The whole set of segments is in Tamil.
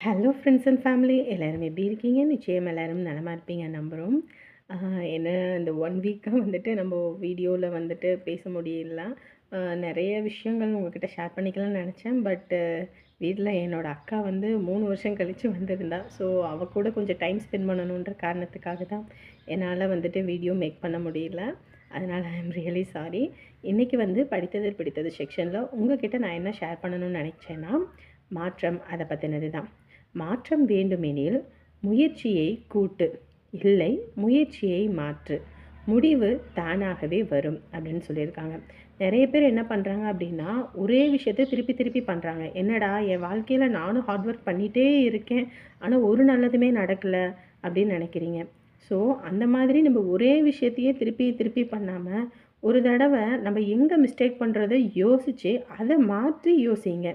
ஹலோ ஃப்ரெண்ட்ஸ் அண்ட் ஃபேமிலி எல்லோரும் எப்படி இருக்கீங்க? நிச்சயம் எல்லோரும் நலமாக இருப்பீங்க நம்புகிறோம். என்ன இந்த 1 வீக்காக வந்துட்டு நம்ம வீடியோவில் வந்துட்டு பேச முடியல. நிறைய விஷயங்கள் உங்ககிட்ட ஷேர் பண்ணிக்கலாம்னு நினச்சேன். பட்டு வீட்டில் என்னோடய அக்கா வந்து 3 வருஷம் கழித்து வந்திருந்தா. ஸோ அவள் கூட கொஞ்சம் டைம் ஸ்பெண்ட் பண்ணணுன்ற காரணத்துக்காக தான் என்னால் வந்துட்டு வீடியோ மேக் பண்ண முடியல. அதனால் ஐ எம் ரியலி சாரி. இன்றைக்கி வந்து படித்தது பிடித்தது செக்ஷனில் உங்ககிட்ட நான் என்ன ஷேர் பண்ணணும்னு நினச்சேன்னா, மாற்றம் அதை பற்றினது தான். மாற்றம் வேண்டுமெனில் முயற்சியை கூட்டு, இல்லை முயற்சியை மாற்று, முடிவு தானாகவே வரும் அப்படின்னு சொல்லியிருக்காங்க. நிறைய பேர் என்ன பண்ணுறாங்க அப்படின்னா, ஒரே விஷயத்தை திருப்பி திருப்பி பண்ணுறாங்க. என்னடா என் வாழ்க்கையில் நானும் ஹார்ட் ஒர்க் பண்ணிகிட்டே இருக்கேன், ஆனால் ஒரு நல்லதுமே நடக்கலை அப்படின்னு நினைக்கிறீங்க. ஸோ அந்த மாதிரி நம்ம ஒரே விஷயத்தையே திருப்பி திருப்பி பண்ணாமல், ஒரு தடவை நம்ம எங்கே மிஸ்டேக் பண்ணுறதை யோசித்து அதை மாற்றி யோசிங்க.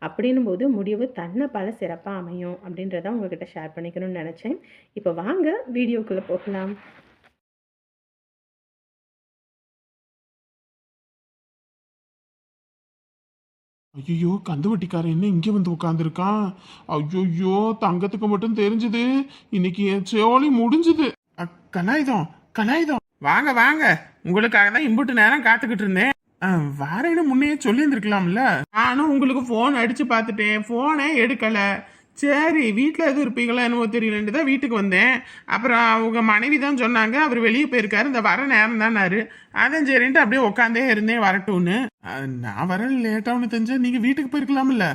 அப்படின்னும் போது முடிவு தன்னை பல சிறப்பாக அமையும் அப்படின்றத உங்ககிட்ட ஷேர் பண்ணிக்கணும்னு நினச்சேன். இப்போ வாங்க வீடியோக்குள்ளே போகலாம். ஐயோ கந்து வட்டிக்காரன் என்ன இங்கே வந்து உட்காந்துருக்கான்? ஐயோ தங்கத்துக்கு மட்டும் தெரிஞ்சது இன்னைக்கு என் சோழி முடிஞ்சது. கலாயுதம் கலாயுதம் வாங்க வாங்க, உங்களுக்காக தான் இம்புட்டு நேரம் காத்துக்கிட்டு இருந்தேன். வாரேன்னு முன்னையே சொல்லி இருந்திருக்கலாம்ல. நானும் உங்களுக்கு போன் அடிச்சு பார்த்துட்டேன், போனே எடுக்கல. சரி வீட்டில் எதுவும் இருப்பீங்களா என்னவோ தெரியலன்ட்டு தான் வீட்டுக்கு வந்தேன். அப்புறம் அவங்க மனைவி தான் சொன்னாங்க அவர் வெளியே போயிருக்காரு, இந்த வர நேரம் தானாரு. அதான் சரின்ட்டு அப்படியே உட்காந்தே இருந்தேன் வரட்டும்னு. நான் வர லேட்டாகனு தெரிஞ்சா நீங்க வீட்டுக்கு போயிருக்கலாம்ல,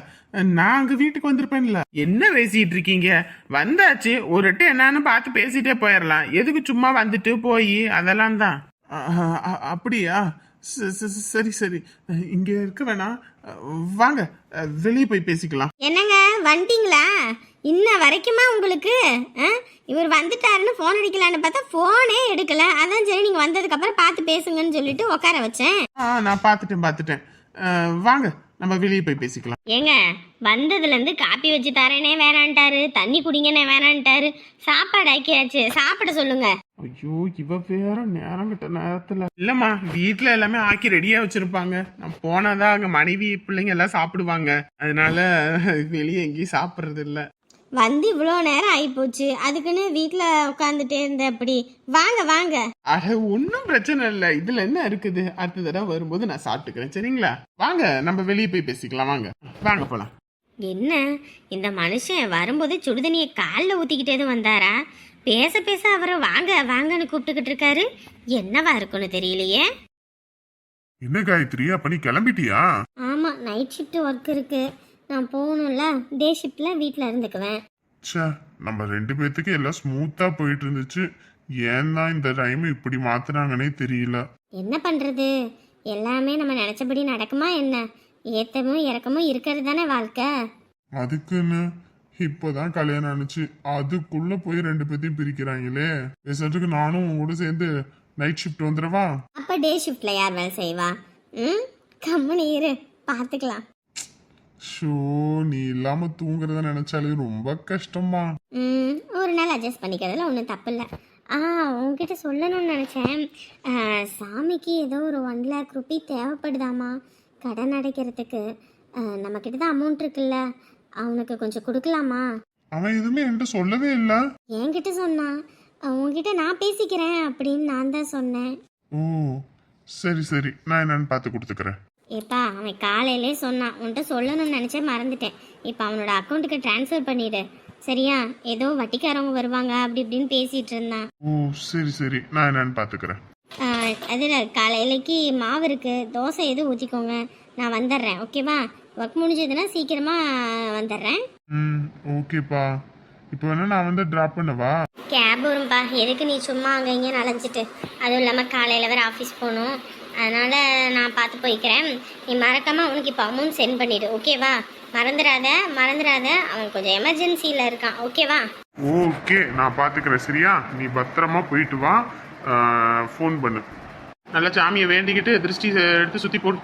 நான் அங்க வீட்டுக்கு வந்திருப்பேன்ல. என்ன பேசிட்டு இருக்கீங்க? வந்தாச்சு, ஒரு எட்டு என்னன்னு பார்த்து பேசிட்டே போயிடலாம். எதுக்கு சும்மா வந்துட்டு போய் அதெல்லாம் தான். அப்படியா? சரி சரி, இங்க இருக்க வேணாம், வாங்க வெளியே போய் பேசிக்கலாம். என்னங்க வந்துட்டீங்களா? இன்ன வரைக்குமா உங்களுக்கு? இவர் வந்துட்டாருன்னு ஃபோன் அடிக்கலான்னு பார்த்தா ஃபோனே எடுக்கல. அதான் சரி நீங்க வந்ததுக்கு அப்புறம் பார்த்து பேசுங்கன்னு சொல்லிட்டு உட்கார வச்சேன். நான் பார்த்துட்டேன். வாங்க நம்ம வெளியே போய் பேசிக்கலாம். ஏங்க வந்ததுல இருந்து காப்பி வச்சு தரேனே வேணான்ட்டாரு, தண்ணி குடிங்கனே வேணான்ட்டாரு, சாப்பாடு ஆக்கியாச்சு சாப்பிட சொல்லுங்க. ஐயோ இவ வேற நேரம் கிட்ட நேரத்துல இல்லம்மா, வீட்டுல எல்லாமே ஆக்கி ரெடியா வச்சிருப்பாங்க. நான் போனாதான் அங்க மனைவி பிள்ளைங்க எல்லாம் சாப்பிடுவாங்க. அதனால வெளியே எங்கேயும் சாப்பிடுறது இல்ல. வந்து இவ்வளோ நேரம் ஆயிப்போச்சு, அதுக்குன்னு வீட்டில் உட்காந்துட்டே இருந்த அப்படி. வாங்க வாங்க. அது ஒன்றும் பிரச்சனை இல்லை, இதுல என்ன இருக்குது? அடுத்த தடவை வரும்போது நான் சாப்பிட்டுக்கிறேன், சரிங்களா? வாங்க நம்ம வெளியே போய் பேசிக்கலாம். வாங்க வாங்க போலாம். என்ன இந்த மனுஷன் வரும்போது சுடுதண்ணியை காலில் ஊற்றிக்கிட்டே வந்தாரா? பேச பேச அவரை வாங்க வாங்கன்னு கூப்பிட்டுக்கிட்டு இருக்காரு. என்னவா இருக்குன்னு தெரியலையே. என்ன காயத்ரி, அப்ப நீ கிளம்பிட்டியா? ஆமா, நைட் ஷிஃப்ட் ஒர்க் இருக்கு, நான் போகணும்ல. டே ஷிஃப்ட்ல வீட்டில் இருந்துக்குவேன். ச்சே, நம்ம 2 பேத்துக்கு எல்லாம் ஸ்மூத்தா போயிட்டு இருந்துச்சு. ஏன் தான் இந்த டைம் இப்படி மாத்துறாங்கன்னே தெரியல. என்ன பண்றது, எல்லாமே நம்ம நினைச்சபடி நடக்குமா என்ன? ஏத்தமும் இறக்கமும் இருக்கிறது தானே வாழ்க்கை. அதுக்குன்னு இப்போதான் கல்யாணம் ஆனிச்சு, அதுக்குள்ள போய் 2 பேத்தையும் பிரிக்கிறாங்களே. பேசுறதுக்கு நானும் உங்க கூட சேர்ந்து நைட் ஷிஃப்ட் வந்துடவா? அப்ப டே ஷிஃப்ட்ல யார் வேலை செய்வா? கம்முனு இரு, பார்த்துக்கலாம். ஷோ, நீ இல்லாம தூங்குறத நினைச்சாலே ரொம்ப கஷ்டமா. ஒரு நாள் அட்ஜஸ்ட் பண்ணிக்கிறதுல ஒன்றும் தப்பு இல்லை. உங்ககிட்ட சொல்லணும்னு நினச்சேன். சாமிக்கு ஏதோ ஒரு 1 lakh ரூபி தேவைப்படுதாமா கடன் அடைக்கிறதுக்கு. நம்மக்கிட்ட தான் அமௌண்ட் இருக்குல்ல, அவனுக்கு கொஞ்சம் கொடுக்கலாமா? அவன் எதுவுமே என்கிட்ட சொல்லவே இல்லை. என்கிட்ட சொன்னான், உங்ககிட்ட நான் பேசிக்கிறேன் அப்படின்னு நான் தான் சொன்னேன். ஓ சரி சரி, நான் என்னன்னு பார்த்து கொடுத்துக்கிறேன். ஏப்பா அவன் காலையிலே சொன்னான், உன்கிட்ட சொல்லணும்னு நினச்சேன் மறந்துட்டேன். இப்போ அவனோட அக்கௌண்ட்டுக்கு ட்ரான்ஸ்ஃபர் பண்ணிவிடு சரியா? ஏதோ வட்டிக்காரவங்க வருவாங்க அப்படி இப்படின்னு பேசிகிட்டு இருந்தான். ஓ சரி சரி, நான் என்னன்னு பார்த்துக்கிறேன். அதில் காலையிலைக்கு மாவு இருக்குது, தோசை எதுவும் ஊற்றிக்கோங்க, நான் வந்துடுறேன் ஓகேவா? ஒர்க் முடிஞ்சதுன்னா சீக்கிரமாக வந்துடுறேன். ஓகேப்பா. இப்போ வேணா நான் வந்து ட்ராப் பண்ணவா? கேப் வரும்பா, எதுக்கு நீ சும்மா அங்கே இங்கே நனைஞ்சிட்டு? அதுவும் இல்லாமல் காலையில் வேறு ஆஃபீஸ் போகணும், அதனால் நான் பார்த்து போய்க்கிறேன். நீ மறக்காமல் அவனுக்கு இப்போ அமௌண்ட் சென்ட் பண்ணிவிடு ஓகேவா? மறந்துடாத. அவன் கொஞ்சம் எமர்ஜென்சியில் இருக்கான் ஓகேவா? ஓகே, நான் பார்த்துக்கிறேன் சரியா? நீ பத்திரமா போயிட்டு வா, ஃபோன் பண்ணு. நல்ல சாமியை வேண்டிக்கிட்டு திருஷ்டி எடுத்து சுற்றி போடு.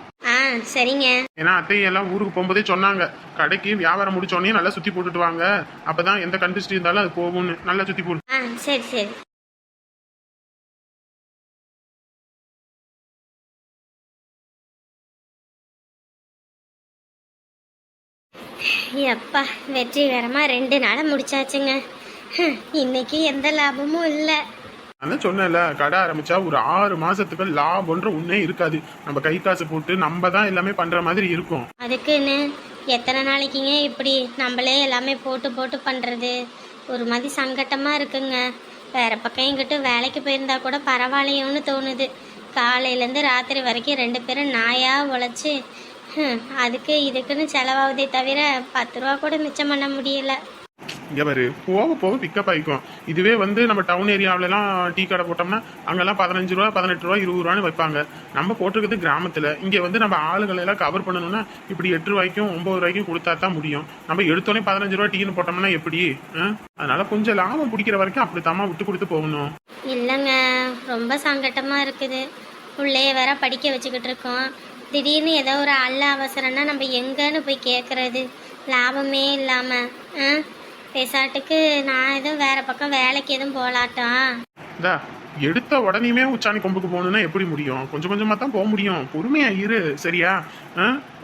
சரிங்க. ஏன்னா அத்தையெல்லாம் ஊருக்கு போகும்போதே சொன்னாங்க, கடைக்கு வியாபாரம் முடிச்சோடனே நல்லா சுற்றி போட்டுட்டு வாங்க, அப்பதான் எந்த கண்டிஸ்டி இருந்தாலும் அது போகும்னு. நல்லா சுற்றி போடு. சரி சரி. எப்பா வெற்றிகரமாக 2 நாளை முடிச்சாச்சுங்க. இன்னைக்கு எந்த லாபமும் இல்லை. அதான் சொன்னேன்ல, கடை ஆரம்பிச்சா ஒரு 6 மாசத்துக்கு லாபம்ன்ற ஒண்ணே இருக்காது. நம்ம கை காசு போட்டு நம்ம தான் எல்லாமே பண்ற மாதிரி இருக்கும். அதுக்குன்னு எத்தனை நாளைக்குங்க இப்படி நம்மளே எல்லாமே போட்டு போட்டு பண்ணுறது? ஒரு மாதிரி சங்கட்டமாக இருக்குங்க. வேறு பக்கம் எங்கிட்ட வேலைக்கு போயிருந்தா கூட பரவாயில்லையோன்னு தோணுது. காலையிலேருந்து ராத்திரி வரைக்கும் 2 பேரும் நாயாக உழைச்சி அதுக்கு இதுக்குன்னு செலவாகுதே தவிர 10 ரூபா கூட மிச்சம் பண்ண முடியல. இங்க பாரு, போக போக பிக்கப் ஆயிக்கும். இதுவே வந்து நம்ம டவுன் ஏரியாவிலலாம் டீ கடை போட்டோம்னா அங்கெல்லாம் 15 ரூபா 18 ரூபா 20 ரூபான்னு வைப்பாங்க. நம்ம போட்டிருக்கிறது கிராமத்துல. இங்க வந்து நம்ம ஆளுகளை எல்லாம் கவர் பண்ணணும்னா இப்படி 8 ரூபாய்க்கும் 9 ரூபாய்க்கும் கொடுத்தா தான் முடியும். நம்ம எடுத்தோடனே 15 ரூபா டீன்னு போட்டோம்னா எப்படி? அதனால கொஞ்சம் லாபம் பிடிக்கிற வரைக்கும் அப்படித்தாம்மா விட்டு கொடுத்து போகணும். இல்லைங்க, ரொம்ப சங்கட்டமாக இருக்குது. பிள்ளைய வேற படிக்க வச்சுக்கிட்டு இருக்கோம். திடீர்னு ஏதோ ஒரு அல்ல அவசரம்னா நம்ம எங்கன்னு போய் கேட்குறது? லாபமே இல்லாமல் பேசாட்டுக்கு நான் எதுவும் வேற பக்கம் வேலைக்கு எதுவும் போகலாட்டாம். எடுத்த உடனேயுமே உச்சாணி கொம்புக்கு போகணும்னா எப்படி முடியும்? கொஞ்சம் கொஞ்சமா தான் போக முடியும். பொறுமையா இரு, சரியா?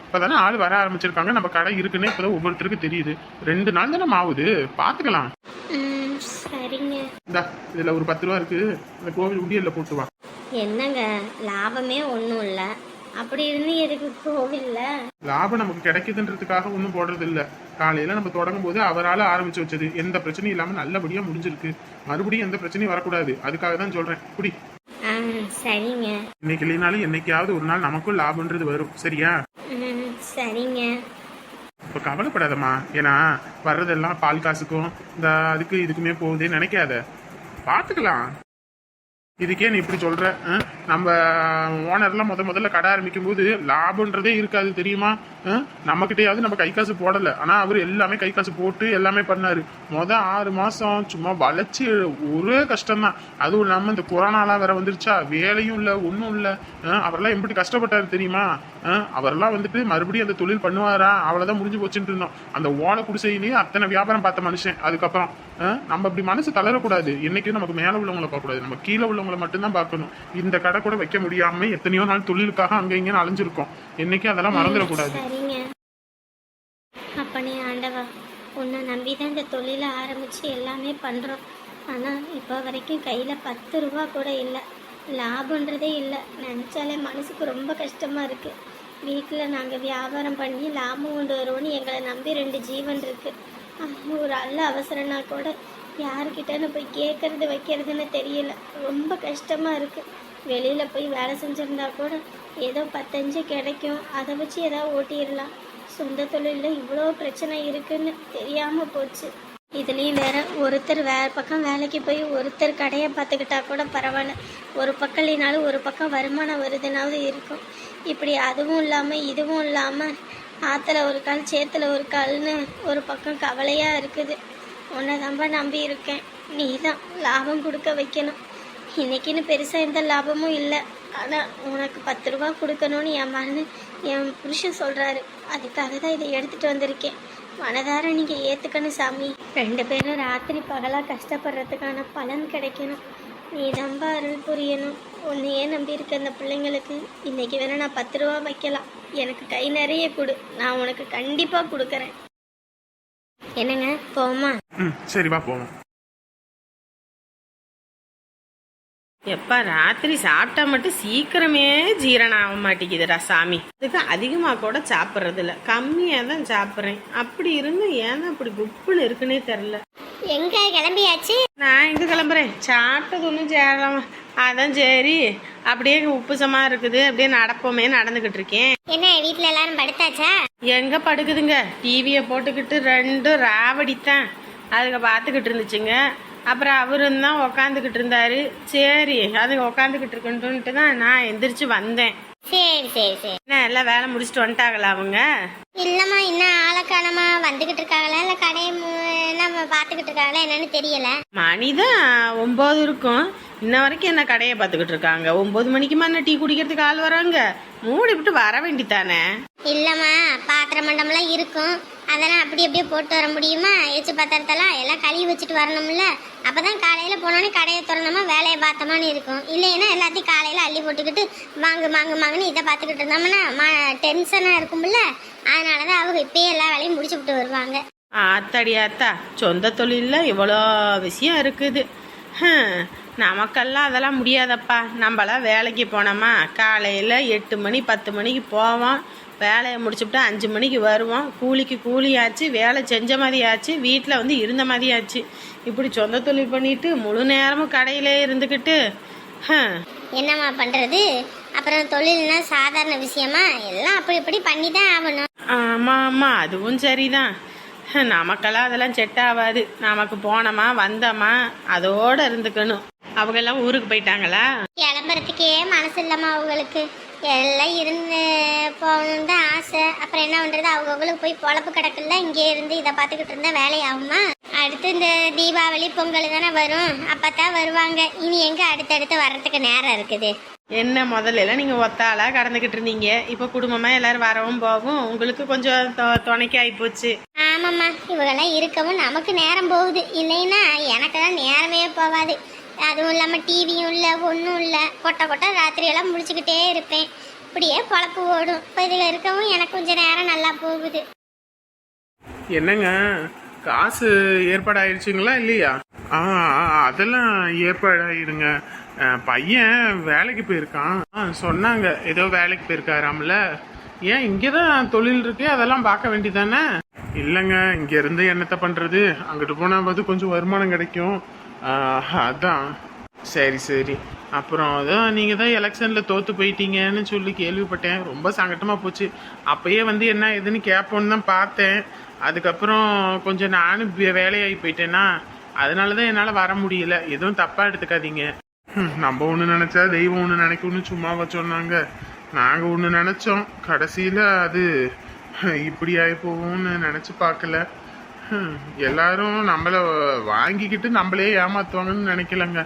இப்பதானே ஆள் வர ஆரம்பிச்சிருக்காங்க. நம்ம கடை இருக்குன்னு இப்பதான் ஒவ்வொருத்தருக்கு தெரியுது. 2 நாள் தானே ஆகுது, பாத்துக்கலாம். சரிங்க. இதுல ஒரு 10 ரூபா இருக்கு, இந்த கோவில் உண்டியல்ல போட்டு வா. என்னங்க, லாபமே ஒன்றும் இல்லை, அப்படி இருந்து எதுக்கு கோவில்ல? லாபம் நமக்கு கிடைக்குதுன்றதுக்காக ஒன்றும் போடுறது இல்லை. காலையில நம்ம தொடங்கும் போது அவரால் ஆரம்பிச்சு வச்சது எந்த பிரச்சனையும் இல்லாம நல்லபடியா முடிஞ்சிருக்கு. மறுபடியும் எந்த பிரச்சனையும் வரக்கூடாது, அதுக்காக தான் சொல்றேன். குடி. சரிங்க. இன்னைக்கு இல்லைனாலும் என்னைக்காவது ஒரு நாள் நமக்கும் லாபம்ன்றது வரும், சரியா? சரிங்க. இப்ப கவலைப்படாதம்மா. ஏன்னா வர்றதெல்லாம் பால் காசுக்கும் இந்த அதுக்கு இதுக்குமே போகுதுன்னு நினைக்காத, பாத்துக்கலாம். இதுக்கே நீ இப்படி சொல்ற? நம்ம ஓனர்லாம் முதல்ல கடை ஆரம்பிக்கும் போது லாபம்ன்றதே இருக்காது தெரியுமா? நம்ம கிட்டயாவது நம்ம கை காசு போடல, ஆனா அவர் எல்லாமே கை காசு போட்டு எல்லாமே பண்ணாரு. 6 மாசம் சும்மா வளைச்சு ஒரே கஷ்டம்தான். அதுவும் இல்லாம இந்த கொரோனாலாம் வேற வந்துருச்சா, வேலையும் இல்லை ஒன்றும் இல்லை. அவரெல்லாம் எப்படி கஷ்டப்பட்டாரு தெரியுமா? அவரெல்லாம் வந்துட்டு மறுபடியும் அந்த தொழில் பண்ணுவாரா, அவ்வளவுதான் முடிஞ்சு போச்சுட்டு இருந்தோம். அந்த ஓலை குடிசையிலேயே அத்தனை வியாபாரம் பார்த்த மனுஷன். அதுக்கப்புறம் நம்ம இப்படி மனசு தளரக்கூடாது. என்னைக்கும் நமக்கு மேல உள்ளவங்களை பார்க்கக்கூடாது, நம்ம கீழே உள்ளவங்களை மட்டும்தான் பார்க்கணும். இந்த கடை கூட வைக்க முடியாம எத்தனையோ நாள் தொழிலுக்காக அங்க இங்கன்னு அலைஞ்சிருக்கோம். என்னைக்கும் அதெல்லாம் மறந்துடக்கூடாது. சரிங்க. அப்பனே ஆண்டவா, உன்னை நம்பிதான் இந்த தொழிலை ஆரம்பிச்சு எல்லாமே பண்றோம். ஆனா இப்போ வரைக்கும் கையில 10 ரூபா கூட இல்லை, லாபன்றதே இல்லை. நினைச்சாலே மனசுக்கு ரொம்ப கஷ்டமா இருக்கு. வீட்டில் நாங்கள் வியாபாரம் பண்ணி லாபம் கொண்டு வருவோன்னு எங்களை நம்பி 2 ஜீவன் இருக்கு. ஒரு அல்ல அவசரம்னா கூட யாருக்கிட்டன்னு போய் கேட்கறது வைக்கிறதுன்னு தெரியல. ரொம்ப கஷ்டமாக இருக்குது. வெளியில் போய் வேலை செஞ்சுருந்தா கூட ஏதோ 10 கிடைக்கும், அதை வச்சு ஏதாவது ஓட்டிடலாம். சொந்த தொழிலில் இவ்வளோ பிரச்சனை இருக்குன்னு தெரியாமல் போச்சு. இதுலேயும் வேற ஒருத்தர் வேறு பக்கம் வேலைக்கு போய் ஒருத்தர் கடையை பார்த்துக்கிட்டா கூட பரவாயில்ல, ஒரு பக்கம் இல்லைனாலும் ஒரு பக்கம் வருமானம் வருதுனாவது இருக்கும். இப்படி அதுவும் இல்லாமல் இதுவும் இல்லாமல் ஆற்றுல ஒரு கால் சேத்துல ஒரு கால்னு ஒரு பக்கம் கவலையாக இருக்குது. உன்னை தான்பா நம்பி இருக்கேன், நீ தான் லாபம் கொடுக்க வைக்கணும். இன்னைக்குன்னு பெருசாக எந்த லாபமும் இல்லை, ஆனால் உனக்கு 10 ரூபா கொடுக்கணும்னு என் புருஷன் சொல்கிறாரு. அதுக்காக தான் இதை எடுத்துகிட்டு வந்திருக்கேன். மனதார நீங்கள் ஏற்றுக்கணும் சாமி. 2 பேரும் ராத்திரி பகலாக கஷ்டப்படுறதுக்கான பலன் கிடைக்கணும். நீ நம்ப அருள் புரியணும். உன்னையே நம்பி இருக்க அந்த பிள்ளைங்களுக்கு இன்னைக்கு வேணா நான் 10 ரூபா வைக்கலாம். எனக்கு கை நிறைய கொடு, நான் உனக்கு கண்டிப்பாக கொடுக்குறேன். என்னங்க, போமா? சரி வா போவோம். எப்பா ராத்திரி சாப்பிட்டா மட்டும் சீக்கிரமே ஜீரணம் ஆக மாட்டேங்குதுடா சாமி. அதுக்கு அதிகமாக கூட சாப்பிட்றது இல்லை, கம்மியாக தான் சாப்பிட்றேன். அப்படி இருந்து ஏன்னா அப்படி குப்புன்னு இருக்குன்னே தெரில. எங்க கிளம்பியாச்சு? நான் எங்கே கிளம்புறேன், சாப்பிட்டது ஒன்றும் சேரலாமா, அதான் சரி அப்படியே உப்புசமாக இருக்குது, அப்படியே நடப்போமே நடந்துக்கிட்டு இருக்கேன். என்ன வீட்டில் எல்லாரும் படுத்தாச்சா? எங்கே படுக்குதுங்க, டிவியை போட்டுக்கிட்டு 2 ராவடித்தான் அதுங்க பார்த்துக்கிட்டு இருந்துச்சுங்க. அப்புறம் அவரும் தான் உக்காந்துக்கிட்டு இருந்தாரு. சரி அதுங்க உக்காந்துக்கிட்டு இருக்குன்ட்டு தான் நான் எந்திரிச்சு வந்தேன். சரி சரி சரி. என்ன எல்லாம் வேலை முடிச்சுட்டு வந்துட்டாங்களா அவங்க? இல்லம்மா, இன்னும் ஆளக்கானமா வந்துகிட்டு இருக்காங்களா இல்ல கடையை நம்ம பாத்துக்கிட்டு இருக்காங்களா என்னன்னு தெரியல. மணிதான் 9 இருக்கும், இன்ன வரைக்கும் என்ன கடையை பார்த்துக்கிட்டு இருக்காங்க? 9 மணிக்குமா என்ன டீ குடிக்கிறதுக்கு ஆள் வராங்க? மூடி விட்டு வர வேண்டித்தானே. இல்லம்மா, பாத்திர மண்டம்லாம் இருக்கும், அதெல்லாம் அப்படியே போட்டு வர முடியுமா? எச்சு பாத்திரத்தெல்லாம் எல்லாம் கழுவி வச்சுட்டு வரணும்ல. அப்பதான் காலையில போனோன்னே கடையை திறந்தோமா வேலையை பார்த்தோமான்னு இருக்கும். இல்லைன்னா எல்லாத்தையும் காலையில அள்ளி போட்டுக்கிட்டு வாங்குன்னு இதை பார்த்துக்கிட்டு இருந்தோம்னா டென்ஷனாக இருக்கும்ல. அதனாலதான் அவங்க இப்பயே எல்லா வேலையும் முடிச்சு விட்டு வருவாங்க. ஆத்தாடி ஆத்தா, சொந்த தொழிலில் இவ்வளோ விஷயம் இருக்குது. நமக்கெல்லாம் அதெல்லாம் முடியாதப்பா. நம்மளாம் வேலைக்கு போனோமா காலையில் 8 மணி 10 மணிக்கு போவோம், வேலையை முடிச்சுவிட்டு 5 மணிக்கு வருவோம். கூலிக்கு கூலியாச்சு, வேலை செஞ்ச மாதிரி ஆச்சு, வீட்டில் வந்து இருந்த மாதிரி ஆச்சு. இப்படி சொந்த தொழில் பண்ணிட்டு முழு நேரமும் கடையிலே இருந்துக்கிட்டு என்னம்மா பண்ணுறது? அப்புறம் தொழில்னா சாதாரண விஷயமா? எல்லாம் அப்படி இப்படி பண்ணி தான் ஆகணும். ஆமாம், அதுவும் சரிதான். நமக்கெல்லாம் அதெல்லாம் செட் ஆகாது. நமக்கு போனோமா வந்தோமா அதோடு இருந்துக்கணும். அவங்கெல்லாம் ஊருக்கு போயிட்டாங்களா? கிளம்புறதுக்கே மனசு இல்லைம்மா அவங்களுக்கு. எல்லாம் இருந்து போகணுன்னு தான் ஆசை. அப்புறம் என்ன பண்ணுறது, அவங்களுக்கு போய் பொழப்பு கிடக்குல்ல. இங்கே இருந்து இதை பார்த்துக்கிட்டு இருந்தா வேலையாகுமா? அடுத்து இந்த தீபாவளி பொங்கல் தானே வரும், அப்போத்தான் வருவாங்க. இனி எங்கே அடுத்தடுத்து வர்றதுக்கு நேரம் இருக்குது? என்ன முதல்ல நீங்கள் ஒத்தாளாக கடந்துக்கிட்டு இருந்தீங்க, இப்போ குடும்பமாக எல்லோரும் வரவும் போகும், உங்களுக்கு கொஞ்சம் துணைக்கு ஆகிப்போச்சு. ஆமாம்மா, இவங்கெல்லாம் இருக்கவும் நமக்கு நேரம் போகுது. இல்லைன்னா எனக்கு தான் நேரமே போகாது. அதுவும் இல்லாமல் டிவியும் இல்லை, ஒன்றும் இல்லை. கொட்டை ராத்திரியெல்லாம் முடிச்சுக்கிட்டே இருப்பேன். இப்படியே பொழப்பு ஓடும். இப்போ இதில் இருக்கவும் எனக்கு கொஞ்சம் நேரம் நல்லா போகுது. என்னங்க காசு ஏற்பாடாயிருச்சுங்களா இல்லையா? அதெல்லாம் ஏற்பாடாயிருங்க. பையன் வேலைக்கு போயிருக்கான் சொன்னாங்க. ஏதோ வேலைக்கு போயிருக்காராம்ல. ஏன் இங்கதான் தொழில் இருக்கு, அதெல்லாம் பார்க்க வேண்டியதானே? இல்லைங்க, இங்க இருந்து என்னத்தை பண்றது, அங்கிட்டு போனா வந்து கொஞ்சம் வருமானம் கிடைக்கும். அதான். சரி. அப்புறம் அதான் நீங்கள் தான் எலெக்ஷனில் தோற்று போயிட்டீங்கன்னு சொல்லி கேள்விப்பட்டேன். ரொம்ப சங்கட்டமாக போச்சு. அப்பயே வந்து என்ன ஏதுன்னு கேட்போன்னு தான் பார்த்தேன். அதுக்கப்புறம் கொஞ்சம் நானும் வேலையாகி போயிட்டேன்னா அதனால தான் என்னால் வர முடியல. எதுவும் தப்பாக எடுத்துக்காதீங்க. நம்ம ஒன்று நினச்சா தெய்வம் ஒன்று நினைக்கும்னு சும்மாவா சொன்னாங்க. நாங்கள் ஒன்று நினச்சோம், கடைசியில் அது இப்படி ஆகி போகும்னு நினச்சி பார்க்கல. எல்லாரும் நம்மளை வாங்கிக்கிட்டு நம்மளே ஏமாத்துவாங்கன்னு நினைக்கலங்க.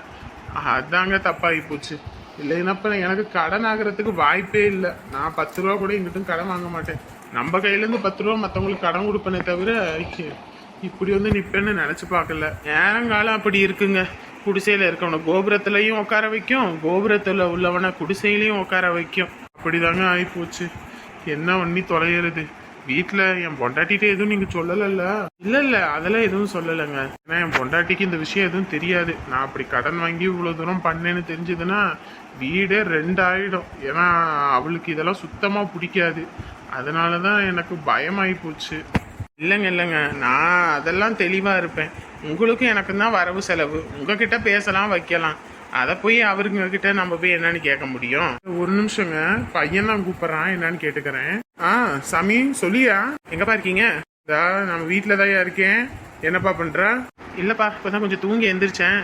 அதாங்க தப்பாகி போச்சு. இல்லைன்னா எனக்கு கடன் ஆகிறதுக்கு வாய்ப்பே இல்லை. நான் 10 ரூபா கூட எங்கிட்டும் கடன் வாங்க மாட்டேன். நம்ம கையிலேருந்து 10 ரூபா மற்றவங்களுக்கு கடன் கொடுப்பேனே தவிர இப்படி வந்து நிற்பேன்னு நினச்சி பார்க்கல. நேரங்காலம் அப்படி இருக்குங்க. குடிசையில் இருக்கவனை கோபுரத்துலையும் உட்கார வைக்கும், கோபுரத்தில் உள்ளவனை குடிசையிலையும் உட்கார வைக்கும். அப்படிதாங்க ஆகிப்போச்சு. என்ன பண்ணி தொலைகிறது? வீட்டில் என் பொண்டாட்டிகிட்ட எதுவும் நீங்கள் சொல்லலைல்ல? இல்லை அதெல்லாம் எதுவும் சொல்லலைங்க. ஏன்னா என் பொண்டாட்டிக்கு இந்த விஷயம் எதுவும் தெரியாது. நான் அப்படி கடன் வாங்கி இவ்வளோ தூரம் பண்ணேன்னு தெரிஞ்சதுன்னா வீடே 2 ஆகிடும். ஏன்னா அவளுக்கு இதெல்லாம் சுத்தமாக பிடிக்காது. அதனால தான் எனக்கு பயமாகி போச்சு. இல்லைங்க, நான் அதெல்லாம் தெளிவாக இருப்பேன். உங்களுக்கும் எனக்கு தான் வரவு செலவு. உங்ககிட்ட பேசலாம் வைக்கலாம். அதை போய் அவருங்கிட்ட நம்ம போய் என்னன்னு கேட்க முடியும்? ஒரு நிமிஷங்க, பையன் தான் கூப்பிட்றான், என்னன்னு கேட்டுக்கிறேன். சாமி சொல்லியா? எங்கப்பா இருக்கீங்க? நம்ம வீட்டில் தான் இருக்கேன். என்னப்பா பண்ற? இல்லப்பா, இப்போதான் கொஞ்சம் தூங்கி எந்திரிச்சேன்.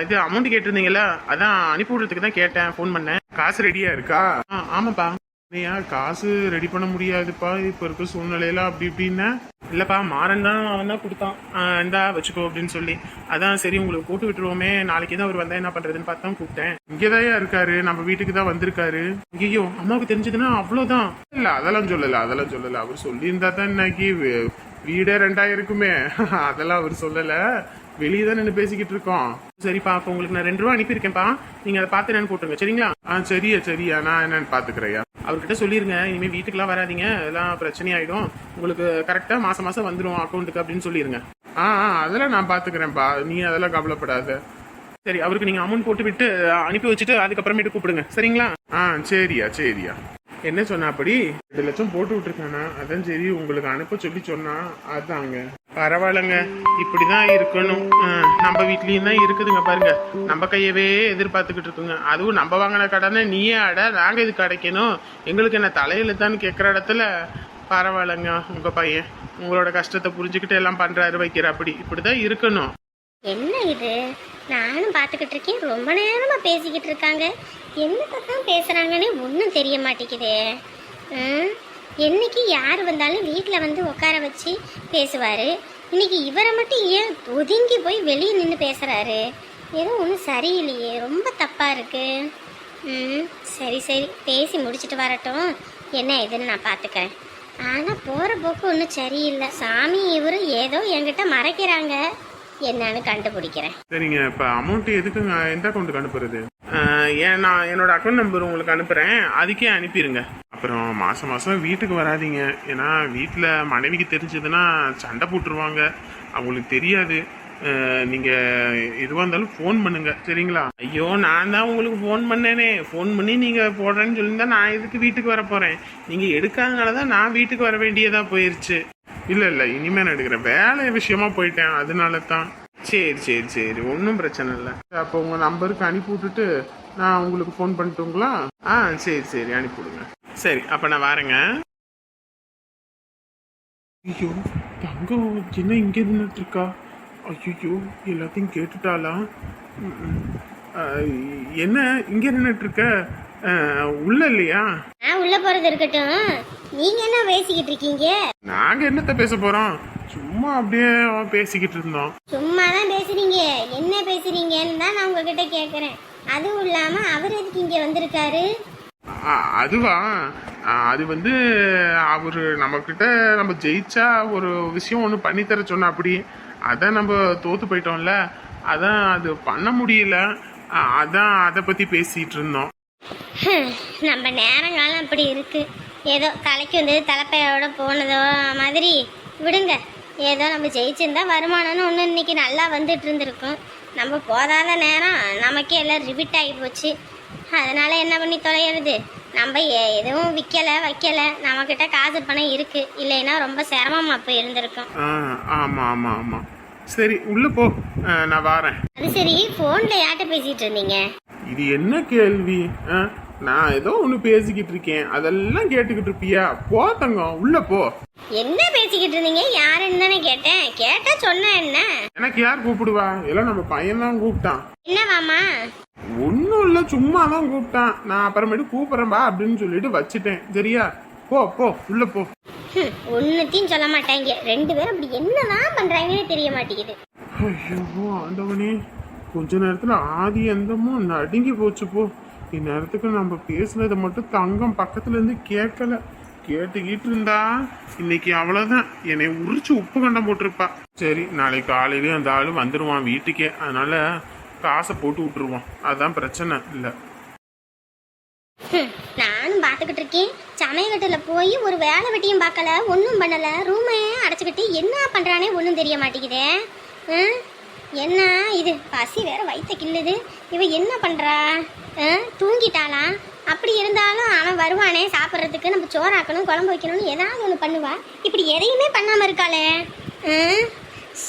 இது அமௌண்ட் கேட்டிருந்தீங்களா, அதான் அனுப்பி விடுறதுக்கு தான் கேட்டேன், ஃபோன் பண்ணேன். காசு ரெடியா இருக்கா? ஆமாப்பா. காசு ரெடி பண்ண முடியாதுப்பா இப்போ இருக்க சூழ்நிலையில அப்படி இப்படின்னா. இல்லப்பா, மாறன் தான், அவன் தான் கொடுத்தான். இந்தா வச்சுக்கோ அப்படின்னு சொல்லி. அதான் சரி உங்களுக்கு போட்டு விட்டுருவோமே, நாளைக்கு தான் அவர் வந்தா என்ன பண்றதுன்னு பார்த்து தான் கூப்பிட்டேன். இங்கேதான் இருக்காரு, நம்ம வீட்டுக்கு தான் வந்திருக்காரு. ஐயோ, அம்மாவுக்கு தெரிஞ்சதுன்னா அவ்வளோதான். இல்ல அதெல்லாம் சொல்லல. அவர் சொல்லியிருந்தா தான் இன்னைக்கு வீடே 2000 இருக்குமே. அதெல்லாம் அவர் சொல்லல. வெளியே தான் நின்று பேசிக்கிட்டு இருக்கோம். சரிப்பா, அப்போ உங்களுக்கு நான் 2 ரூபா அனுப்பியிருக்கேன்ப்பா. நீங்க அதை பார்த்து என்னன்னு போட்டுருங்க, சரிங்களா? சரியா, நான் என்னன்னு பாத்துக்கிறேன். அவர்கிட்ட சொல்லிருங்க, இனிமேல் வீட்டுக்குலாம் வராதிங்க, அதெல்லாம் பிரச்சனையாயிடும். உங்களுக்கு கரெக்டா மாசம் வந்துடும் அக்கௌண்ட்டுக்கு அப்படின்னு சொல்லிருங்க. அதெல்லாம் நான் பாத்துக்கிறேன்ப்பா, நீ அதெல்லாம் கவலைப்படாத. சரி, அவருக்கு நீங்க அமௌண்ட் போட்டு விட்டு அனுப்பி வச்சுட்டு அதுக்கப்புறமேட்டு கூப்பிடுங்க, சரிங்களா? சரியா. என்ன சொன்னா? அப்படி 2 லட்சம் போட்டு விட்டுருக்கானா? அதான் சரி உங்களுக்கு அனுப்ப சொல்லி சொன்னா. அதாங்க. பரவாயில்லைங்க, இப்படிதான் இருக்கணும். நம்ம வீட்லயும் தான் இருக்குதுங்க பாருங்க. நம்ம கையவே எதிர்பார்த்துக்கிட்டு இருக்குங்க. அதுவும் நம்ம வாங்கின கடனை நீயே அட, நாங்க இதுக்கு அடைக்கணும், எங்களுக்கு என்ன தலையில்தான்னு கேட்குற இடத்துல பரவாயில்லைங்க. உங்க பையன் உங்களோட கஷ்டத்தை புரிஞ்சுக்கிட்டு எல்லாம் பண்றாரு, வைக்கிற. இப்படிதான் இருக்கணும். என்ன இது, நானும் பார்த்துக்கிட்டு இருக்கேன். ரொம்ப நேரமா பேசிக்கிட்டு இருக்காங்க. என்னத்தை தான் பேசுறாங்கன்னு ஒன்றும் தெரிய மாட்டேங்குதே. என்னைக்கு யார் வந்தாலும் வீட்டில் வந்து உட்கார வச்சு பேசுவார். இன்னைக்கு இவரை மட்டும் ஏன் ஒதுங்கி போய் வெளியே நின்று பேசுகிறாரு? ஏதோ ஒன்றும் சரியில்லையே, ரொம்ப தப்பாக இருக்கு. சரி பேசி முடிச்சுட்டு வரட்டும், என்ன ஏதுன்னு நான் பார்த்துக்கிறேன். ஆனால் போகிற போக்கு ஒன்றும் சரியில்லை. சாமி இவரு ஏதோ என்கிட்ட மறைக்கிறாங்க, என்னன்னு கண்டுபிடிக்கிறேன். சரிங்க, இப்போ அமௌண்ட் எதுக்குங்க எந்த அக்கௌண்ட்டுக்கு அனுப்புறது? ஏன் நான் என்னோட அக்கௌண்ட் நம்பர் உங்களுக்கு அனுப்புகிறேன், அதுக்கே அனுப்பிடுங்க. அப்புறம் மாதம் மாதம் வீட்டுக்கு வராதீங்க. ஏன்னா வீட்டில் மனைவிக்கு தெரிஞ்சதுன்னா சண்டை போட்டுருவாங்க, அவங்களுக்கு தெரியாது. நீங்கள் எதுவாக இருந்தாலும் ஃபோன் பண்ணுங்க, சரிங்களா? ஐயோ, நான் தான் உங்களுக்கு ஃபோன் பண்ணேனே, ஃபோன் பண்ணி நீங்கள் போடுறேன்னு சொல்லியிருந்தா நான் இதுக்கு வீட்டுக்கு வர போகிறேன். நீங்கள் எடுக்காதனால தான் நான் வீட்டுக்கு வர வேண்டியதாக போயிடுச்சு. இல்லை இனிமேல் நான் எடுக்கிறேன், வேலை விஷயமா போயிட்டேன், அதனால தான். சரி ஒன்றும் பிரச்சனை இல்லை. அப்போ உங்கள் நம்பருக்கு அனுப்பி விட்டுட்டு நான் உங்களுக்கு ஃபோன் பண்ணிட்டுங்களா? சரி அனுப்பிவிடுங்க. சரி, அப்போ நான் வரேங்க. ஐயோ, தங்கம் என்ன இங்கே நின்றுட்டு இருக்கா? ஐயோ, எல்லாத்தையும் கேட்டுட்டாளா? என்ன இங்கே நின்றுட்டு இருக்க? உள்ள இல்லையா? உள்ள போறது இருக்கட்டும், நீங்க என்ன பேசிக்கிட்டு இருக்கீங்க? நாங்க என்னத்த பேச போறோம், சும்மா அப்படியே பேசிக்கிட்டு இருந்தோம். சும்மா தான் பேசுறீங்க, என்ன பேசுறீங்கன்னு தான் நான் உங்ககிட்ட கேக்குறேன். அதுவும் இல்லாம அவர் எதுக்கு இங்க வந்திருக்காரு? அதுவா, அது வந்து அவரு நம்ம கிட்ட நம்ம ஜெயிச்சா ஒரு விஷயம் ஒன்று பண்ணித்தர சொன்ன, அப்படி அதான் நம்ம தோத்து போயிட்டோம்ல, அதான் அது பண்ண முடியல, அதான் அதை பத்தி பேசிட்டு இருந்தோம். நம்ம நேரங்காலம் அப்படி இருக்கு, ஏதோ தலைக்கு வந்து தலைப்பையோட போனதோ மாதிரி விடுங்க. ஏதோ நம்ம ஜெயிச்சிருந்தா வருமானம்னு ஒன்று இன்னைக்கு நல்லா வந்துட்டு இருந்திருக்கும். நம்ம போதாத நேரம் நமக்கே எல்லாம் ரிபிட் ஆகி போச்சு. அதனால என்ன பண்ணி தொலைகிறது? நம்ம எதுவும் வைக்கல, நம்மக்கிட்ட காசு பணம் இருக்கு, இல்லைன்னா ரொம்ப சிரமமா போய் இருந்திருக்கும். ஆமா, சரி உள்ள போ, நான் வரேன். அது சரி, போன்ல யார்கிட்ட பேசிட்டு இருந்தீங்க? இது என்ன கேள்வி? நான் ஏதோ ஒண்ணு பேசிக்கிட்டு இருக்கேன், அதெல்லாம் கேட்டுக்கிட்டு இருப்பியா? போ தங்கம், உள்ள போ. என்ன பேசிக்கிட்டு இருந்தீங்க? யாருன்னு தானே கேட்டேன். கேட்டா சொன்ன என்ன? எனக்கு யார் கூப்பிடுவா? எல்லாம் நம்ம பையன் தான் கூப்பிட்டான். என்னவாமா? ஒன்னும் இல்ல, சும்மா தான் கூப்பிட்டான். நான் அப்புறமேட்டு கூப்பிடுறேன்பா அப்படின்னு சொல்லிட்டு வச்சுட்டேன். சரியா? போ உள்ள போ. ஒன்னுத்தையும் சொல்ல மாட்டாங்க, ரெண்டு பேரும் அப்படி என்னதான் பண்றாங்கன்னு தெரிய மாட்டேங்குது. ஐயோ ஆண்டவனே, கொஞ்ச நேரத்துல ஆதி எந்தமும் நடுங்கி போச்சு. போ, இந்நேரத்துக்கு நம்ம பேசுனதை மட்டும் தங்கம் பக்கத்துல இருந்து கேட்டுக்கிட்டு இருந்தா இன்னைக்கு அவ்வளவுதான், என்னை உரிச்சு உப்பு கண்டம் போட்டிருப்பா. சரி, நாளைக்கு காலையிலேயே அந்த ஆளு வந்துடுவான் வீட்டுக்கே, அதனால காசை போட்டு விட்டுருவான், அதான் பிரச்சனை இல்லை. நானும் பாத்துக்கிட்டு இருக்கேன், சமையக்கட்டுல போய் ஒரு வேலை வெட்டியும் பார்க்கல, ஒன்றும் பண்ணல, ரூமை அடைச்சிக்கிட்டு என்ன பண்றானே ஒன்றும் தெரிய மாட்டேங்குதே. என்ன இது, பசி வேற வயிற்ற கிள்ளுது. இவ என்ன பண்றா? தூங்கிட்டாளா? அப்படி இருந்தாலும் அவன் வருவானே சாப்பிட்றதுக்கு, நம்ம சோறாக்கணும், குழம்பு வைக்கணும்னு ஏதாவது ஒன்று பண்ணுவா. இப்படி எதையுமே பண்ணாம இருக்காளே.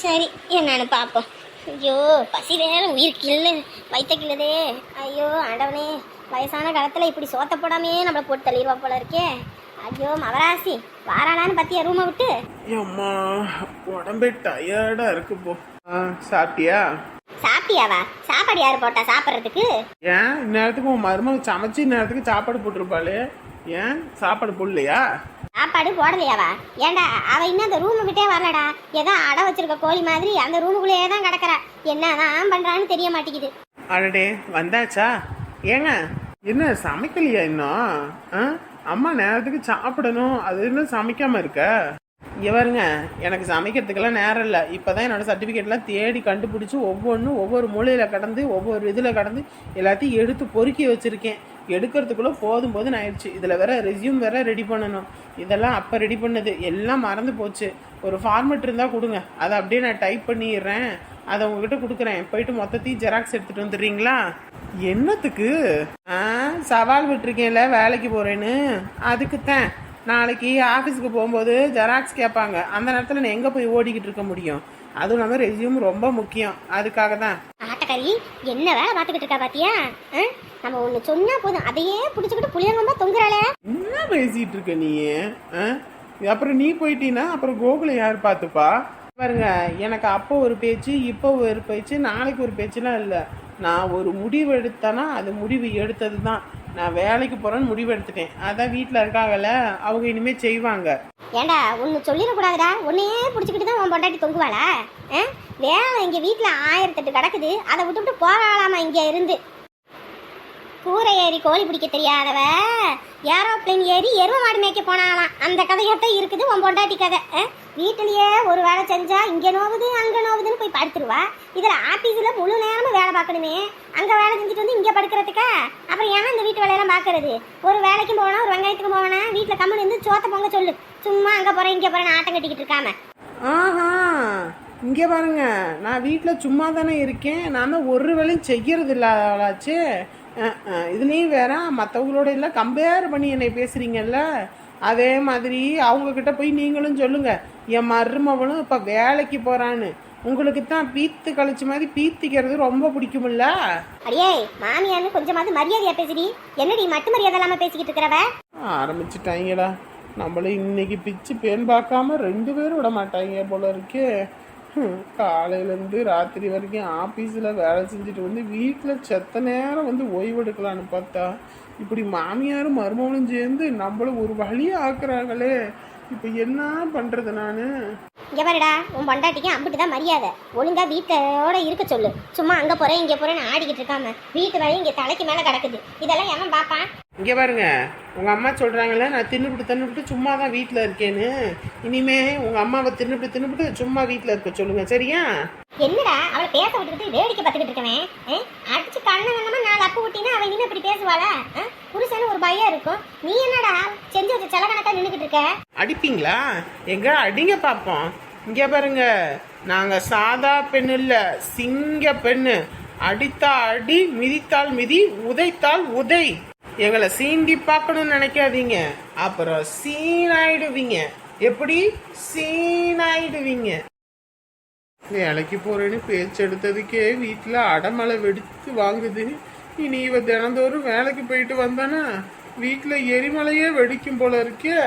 சரி, என்னன்னு பார்ப்போம். ஐயோ, பசி வேற உயிர் கிள்ளு, வயிற்ற கிள்ளுதே. ஐயோ ஆண்டவனே, வயசான காலத்தில் இப்படி சோத்த போடாமே நம்மளை போட்டு தள்ளிடுவா போல இருக்கே. ஐயோ மவராசி, வாரானான்னு பத்தியா ரூமை விட்டு? அம்மா, உடம்பே டயர்டா இருக்கு. போ. சாப்பிட்டியாவா? சாப்பாடு யாரு போட்டா சாப்பிட்றதுக்கு? ஏன் இந்நேரத்துக்கு உன் மருமக சமைச்சு இந்நேரத்துக்கு சாப்பாடு போட்டிருப்பாளே, ஏன் சாப்பாடு போடலையா? சாப்பாடு போடலையாவா? ஏண்டா அவ இன்னும் அந்த ரூமை விட்டே வரலடா. ஏதோ அடை வச்சிருக்க கோழி மாதிரி அந்த ரூமுக்குள்ளேயே தான் கிடக்குறா. என்னதான் பண்றான்னு தெரிய மாட்டேங்குது. அடடே, வந்தாச்சா? ஏங்க என்ன சமைக்கலையா இன்னும்? அம்மா நேரத்துக்கு சாப்பிடணும், அது இன்னும் சமைக்காம இருக்க? இங்கே பாருங்க, எனக்கு சமைக்கிறதுக்கெல்லாம் நேரம் இல்லை. இப்போ தான் என்னோடய சர்டிஃபிகேட்லாம் தேடி கண்டுபிடிச்சி ஒவ்வொன்றும் ஒவ்வொரு மூலையில் கடந்து ஒவ்வொரு இதில் கடந்து எல்லாத்தையும் எடுத்து பொறுக்கி வச்சுருக்கேன். எடுக்கிறதுக்குள்ளே போதும் ஆயிடுச்சு. இதில் வேற ரெஸ்யூம் வேற ரெடி பண்ணணும். இதெல்லாம் அப்போ ரெடி பண்ணது எல்லாம் மறந்து போச்சு. ஒரு ஃபார்மெட் இருந்தால் கொடுங்க, அதை அப்படியே நான் டைப் பண்ணிடுறேன், அதை உங்ககிட்ட கொடுக்குறேன். போயிட்டு மொத்தத்தையும் ஜெராக்ஸ் எடுத்துகிட்டு வந்துடுறீங்களா? என்னத்துக்கு? சவால் விட்டுருக்கேன்ல வேலைக்கு போகிறேன்னு, அதுக்குத்தான். நாளைக்கு ஆஃபீஸுக்கு போகும்போது ஜெராக்ஸ் கேட்பாங்க, அந்த நேரத்தில் நான் எங்கே போய் ஓடிக்கிட்டு இருக்க முடியும்? அதுவும் நம்ம ரெஸ்யூம் ரொம்ப முக்கியம், அதுக்காக தான். ஆட்டக்காரி என்ன வேலை பார்த்துக்கிட்டு இருக்கா பாத்தியா? நம்ம ஒன்று சொன்னா போதும் அதையே பிடிச்சிக்கிட்டு புளியங்கம்பா தொங்குறாளே. என்ன பேசிட்டு இருக்க நீ? அப்புறம் நீ போயிட்டீன்னா அப்புறம் கோகுலை யார் பார்த்துப்பா? பாருங்க, எனக்கு அப்போ ஒரு பேச்சு, இப்போ ஒரு பேச்சு, நாளைக்கு ஒரு பேச்சுலாம் இல்லை. நான் ஒரு முடிவு எடுத்தேன்னா அது முடிவு எடுத்தது தான். நான் வேலைக்கு போகிறேன்னு முடிவு எடுத்துட்டேன். அதான் வீட்டில் இருக்காங்கல்ல, அவங்க இனிமேல் செய்வாங்க. ஏண்டா ஒன்று சொல்லிடக்கூடாதுடா, ஒன்னையே பிடிச்சிக்கிட்டு தான் உன் பொண்டாட்டி தொங்குவாளா? வேலை இங்கே வீட்டில் 1008 கிடக்குது, அதை விட்டுவிட்டு போகலாமா இங்கே இருந்து? கூரை ஏறி கோழி பிடிக்க தெரியாதவ ஏரோப்ளேன் ஏறி எருவ மாடு மேய்க்க போனாலாம். அந்த கதையாத்தான் இருக்குது உன் பொண்டாட்டி கதை. வீட்டிலேயே ஒரு வேலை செஞ்சா இங்கே நோவுது அங்கே நோவுதுன்னு போய் படுத்துருவா. இதில் ஆஃபீஸில் முழு நேரமும் வேலை பார்க்கணுமே, அங்கே வேலை செஞ்சுட்டு வந்து இங்கே படுக்கிறதுக்கா? அப்புறம் ஏன்னா இந்த வீட்டு வேலையெல்லாம் பார்க்கறது? ஒரு வேலைக்கும் போவேனா, ஒரு வெங்காயத்துக்கும் போவேனா, வீட்டில் கம்மன் இருந்து சோத்த பொங்க சொல்லு. சும்மா அங்கே போகிறேன் இங்கே போகிறேன்னு ஆட்டம் கட்டிக்கிட்டு இருக்காம. ஆஹா, இங்கே பாருங்க, நான் வீட்டில் சும்மா தானே இருக்கேன். நான் தான் ஒரு வேலையும் செய்யறது இல்லாச்சு. இதுலேயும் வேற மற்றவங்களோட எல்லாம் கம்பேர் பண்ணி என்னை பேசுறீங்கல்ல, அதே மாதிரி அவங்கக்கிட்ட போய் நீங்களும் சொல்லுங்க, என் மருமவனும் இப்போ வேலைக்கு போகிறான்னு. உங்களுக்கு தான் பீத்து கழிச்ச மாதிரி பீத்திக்கிறது ரொம்ப பிடிக்கும்ல. அடியே மாமியான்னு கொஞ்சமாவது மரியாதையா பேசுடி. என்னடி மட்டு மரியாதை இல்லாமல் பேசிக்கிட்டு இருக்கிறவ? ஆரம்பிச்சுட்டாங்கடா. நம்மளும் இன்னைக்கு பிச்சு பேன் பார்க்காம 2 பேரும் விட மாட்டாங்க போல இருக்கே. காலையிலேருந்து ராத்திரி வரைக்கும் ஆஃபீஸில் வேலை செஞ்சுட்டு வந்து வீட்டில் செத்த நேரம் வந்து ஓய்வு எடுக்கலான்னு பார்த்தா இப்படி மாமியாரும் மருமகனும் சேர்ந்து நம்மளும் ஒரு வழியை ஆக்குறாங்களே. இப்போ என்ன பண்ணுறது நான்? இங்கே பாருடா, உன் பொண்டாட்டிக்கு அம்பிட்டு தான் மரியாதை. ஒழுங்கா வீட்டோட இருக்க சொல்லு. சும்மா அங்கே போகிறேன் இங்கே போகிறேன்னு ஆடிக்கிட்டு இருக்காம வீட்டு வேலையும் இங்கே தலைக்கு மேலே கிடக்குது. இதெல்லாம் எவன் பார்ப்பான்? இங்கே பாருங்க, உங்கள் அம்மா சொல்கிறாங்களே நான் தின்னுபிட்டு சும்மா தான் வீட்டில் இருக்கேன்னு. இனிமே உங்கள் அம்மாவை தின்னுபிட்டு சும்மா வீட்டில் இருக்க சொல்லுங்க, சரியா? என்னடா அவளை பேச விட்டுக்கிட்டு வேடிக்கை பார்த்துக்கிட்டு இருக்கவன் அடிச்சு கண்ண வேணாம 4 அப்பு விட்டினா அவன் இன்னும் இப்படி பேசுவாளா? புருஷன்னு ஒரு பையன் இருக்கும். நீ என்னடா செஞ்சு வச்ச செல கணக்கா நின்றுக்கிட்டு இருக்க? அடிப்பீங்களா? எங்க அடிங்க பார்ப்போம். இங்கே பாருங்க, நாங்கள் சாதா பெண் இல்லை, சிங்க பெண்ணு. அடித்தா அடி, மிதித்தால் மிதி, உதைத்தால் உதை. எங்களை சீண்டி பார்க்கணும்னு நினைக்காதீங்க, அப்புறம் சீனாயிடுவீங்க. எப்படி சீனாயிடுவீங்க? வேலைக்கு போறேன்னு பேச்சு எடுத்ததுக்கே வீட்டில் அடமலை வெடித்து வாங்குது. இனி இவ தினந்தோறும் வேலைக்கு போயிட்டு வந்தானா வீட்டில் எரிமலையே வெடிக்கும் போல இருக்கே.